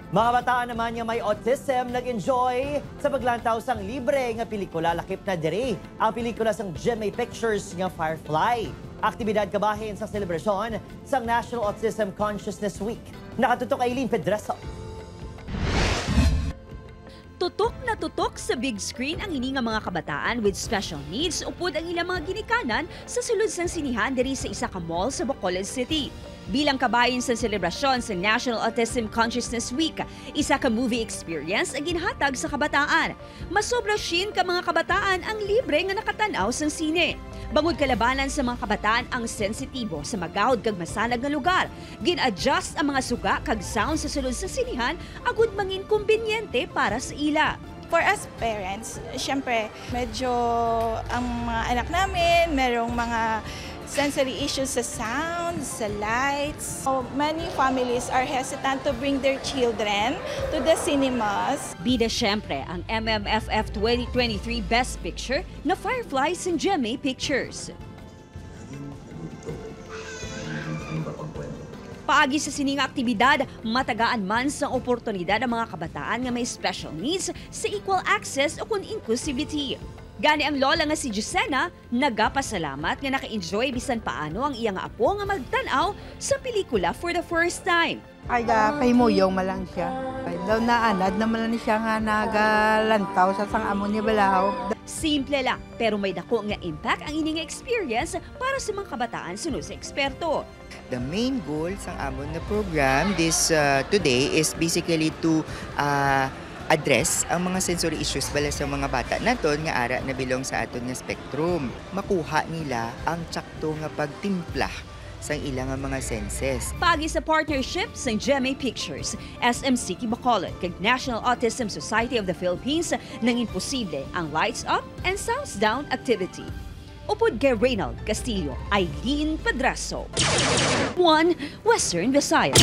Mga bataan naman nga may autism nag-enjoy sa paglantaw sang libre nga pelikula lakip na diri. Ang pelikula sang GMA Pictures nga Firefly. Aktibidad kabahin sa selebrasyon sang National Autism Consciousness Week. Nakatutok Aileen Pedreso. Tutok na tutok sa big screen ang ini nga mga kabataan with special needs upod ang ilang mga ginikanan sa sulod sang sinihan diri sa isa ka mall sa Bacolod City. Bilang kabahin sa selebrasyon sa National Autism Consciousness Week, isa ka movie experience ang ginhatag sa kabataan. Masobra shin ka mga kabataan ang libre nga nakatanaw sa sine. Bangod kalabanan sa mga kabataan ang sensitibo sa magahod kag masalag nga lugar. Gin-adjust ang mga suga kag sound sa sulod sa sinihan agud mangin kumbinyente para sa ila. For us parents, syempre medyo ang mga anak namin merong mga sensory issues sa sound, sa lights. So, many families are hesitant to bring their children to the cinemas. Bida syempre ang MMFF 2023 Best Picture na Firefly sa GMA Pictures. Paagi sa sining aktibidad, matagaan man sa oportunidad ang mga kabataan nga may special needs sa equal access o kun inclusivity. Gani ang lola nga si Jusena, nagapasalamat nga naka-enjoy bisan paano ang iyang apo nga magtanaw sa pelikula for the first time. Ay, pahimuyong malang siya. Ay, daw naanad naman na siya nga nagalantaw sa sang-amon ni Balahaw. Simple lang, pero may dako nga impact ang ining experience para sa mga kabataan sunod sa eksperto. The main goal sa amon na program today is basically to address ang mga sensory issues bala sa mga bata naton nga ara na bilong sa aton nga spectrum. Makuha nila ang tsakto nga pagtimpla sa ilang mga senses. Pagi sa partnership sa GMA Pictures, SM City Bacolod kag National Autism Society of the Philippines nang imposible ang Lights Up and Sounds Down activity. Upod kay Reynald Castillo, Aileen Pedraso. 1 Western Visayas.